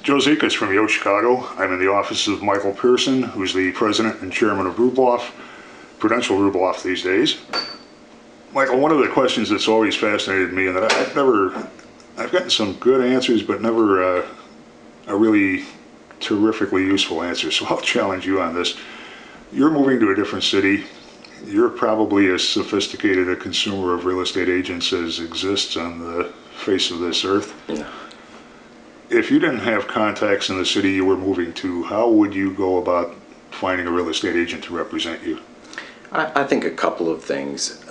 Joe Zekas from YoChicago. I'm in the office of Michael Pierson, who's the president and chairman of Rubloff, Prudential Rubloff these days. Michael, one of the questions that's always fascinated me, and that I've gotten some good answers, but never a really terrifically useful answer, so I'll challenge you on this. You're moving to a different city. You're probably as sophisticated a consumer of real estate agents as exists on the face of this earth. Yeah. If you didn't have contacts in the city you were moving to, how would you go about finding a real estate agent to represent you? I think a couple of things.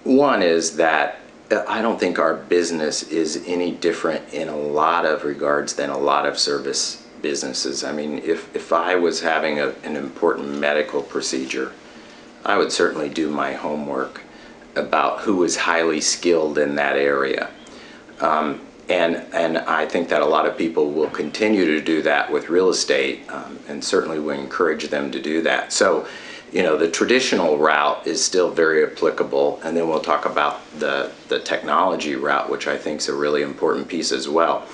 One is that I don't think our business is any different in a lot of regards than a lot of service businesses. I mean, if I was having an important medical procedure, I would certainly do my homework about who is highly skilled in that area. And I think that a lot of people will continue to do that with real estate, and certainly we encourage them to do that. So, you know, the traditional route is still very applicable, and then we'll talk about the technology route, which I think is a really important piece as well.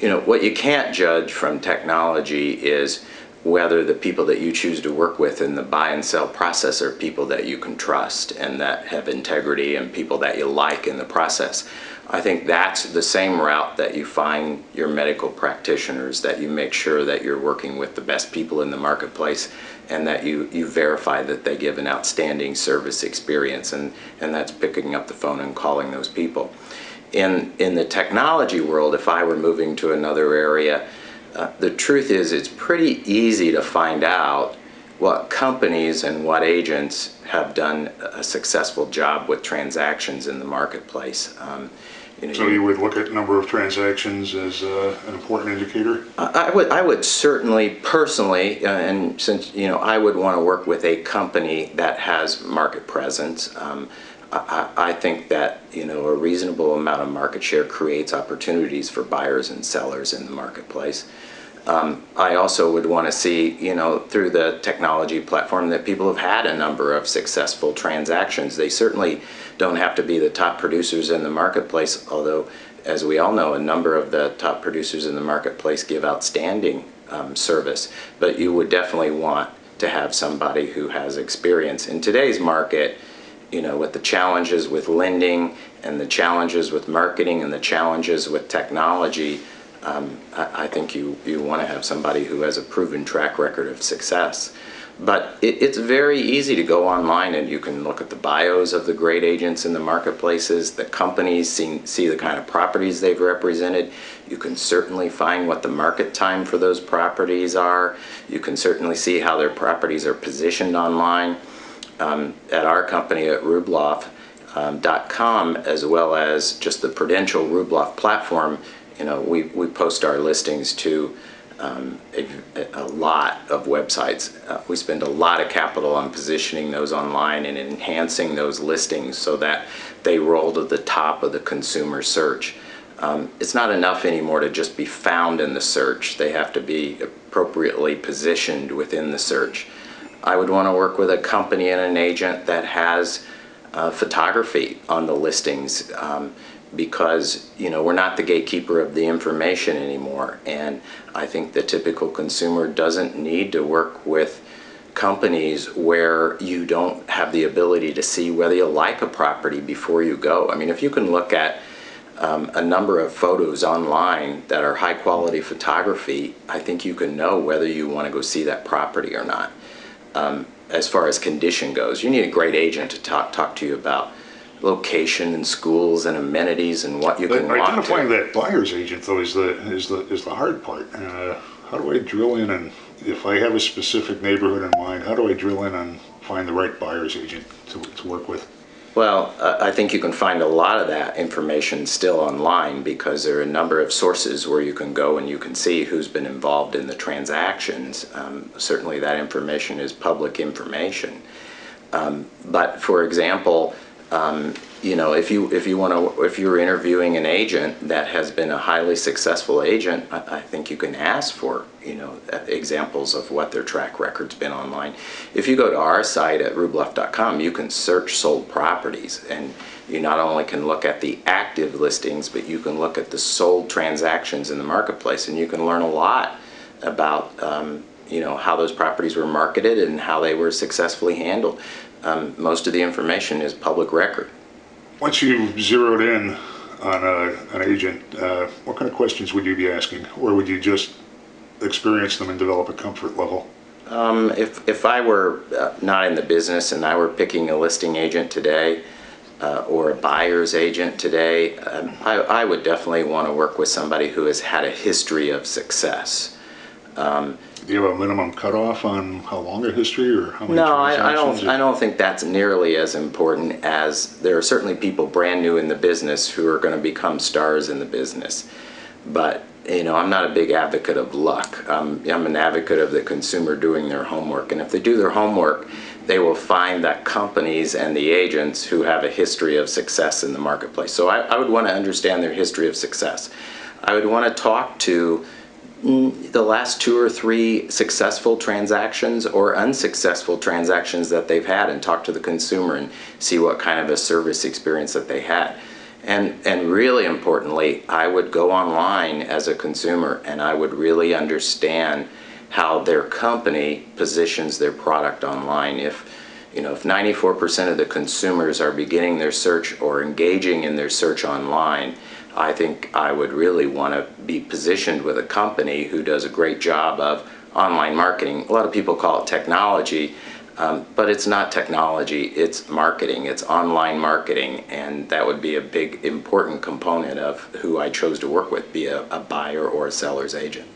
You know, what you can't judge from technology is whether the people that you choose to work with in the buy and sell process are people that you can trust and that have integrity and people that you like in the process. I think that's the same route that you find your medical practitioners, that you make sure that you're working with the best people in the marketplace and that you verify that they give an outstanding service experience, and that's picking up the phone and calling those people. In the technology world, if I were moving to another area, the truth is it's pretty easy to find out what companies and what agents have done a successful job with transactions in the marketplace. So you would look at number of transactions as an important indicator? I would certainly, personally, and since, you know, I would want to work with a company that has market presence. I think that, you know, a reasonable amount of market share creates opportunities for buyers and sellers in the marketplace. I also would want to see, you know, through the technology platform that people have had a number of successful transactions. They certainly don't have to be the top producers in the marketplace, although, as we all know, a number of the top producers in the marketplace give outstanding service. But you would definitely want to have somebody who has experience. In today's market, you know, with the challenges with lending and the challenges with marketing and the challenges with technology, I think you want to have somebody who has a proven track record of success. But it's very easy to go online and you can look at the bios of the great agents in the marketplaces, the companies, see the kind of properties they've represented. You can certainly find what the market time for those properties are. You can certainly see how their properties are positioned online. At our company at Rubloff.com, as well as just the Prudential Rubloff platform, you know, we post our listings to a lot of websites. We spend a lot of capital on positioning those online and enhancing those listings so that they roll to the top of the consumer search. It's not enough anymore to just be found in the search. They have to be appropriately positioned within the search. I would want to work with a company and an agent that has photography on the listings, because, you know, we're not the gatekeeper of the information anymore, and I think the typical consumer doesn't need to work with companies where you don't have the ability to see whether you like a property before you go. I mean, if you can look at a number of photos online that are high quality photography, I think you can know whether you want to go see that property or not. As far as condition goes, you need a great agent to talk to you about location and schools and amenities and what you can want to. Identifying that buyer's agent, though, is the hard part. How do I drill in, and if I have a specific neighborhood in mind, how do I drill in and find the right buyer's agent to work with? Well, I think you can find a lot of that information still online, because there are a number of sources where you can go and you can see who's been involved in the transactions. Certainly that information is public information. But for example, if you're interviewing an agent that has been a highly successful agent, I think you can ask for, examples of what their track record's been online. If you go to our site at rubloff.com, you can search sold properties, and you not only can look at the active listings, but you can look at the sold transactions in the marketplace, and you can learn a lot about how those properties were marketed and how they were successfully handled. Most of the information is public record. Once you've zeroed in on an agent, what kind of questions would you be asking? Or would you just experience them and develop a comfort level? If I were not in the business and I were picking a listing agent today, or a buyer's agent today, I would definitely want to work with somebody who has had a history of success. Do you have a minimum cutoff on how long a history or how many No, transactions? I don't think that's nearly as important, as there are certainly people brand new in the business who are going to become stars in the business. But I'm not a big advocate of luck. I'm an advocate of the consumer doing their homework, and if they do their homework, they will find that companies and the agents who have a history of success in the marketplace. So I would want to understand their history of success. I would want to talk to the last 2 or 3 successful transactions or unsuccessful transactions that they've had, and talk to the consumer and see what kind of a service experience that they had. And really importantly, I would go online as a consumer and I would really understand how their company positions their product online. If 94% of the consumers are beginning their search or engaging in their search online, I think I would really want to be positioned with a company who does a great job of online marketing. A lot of people call it technology, but it's not technology, it's marketing, it's online marketing, and that would be a big important component of who I chose to work with, be a buyer or a seller's agent.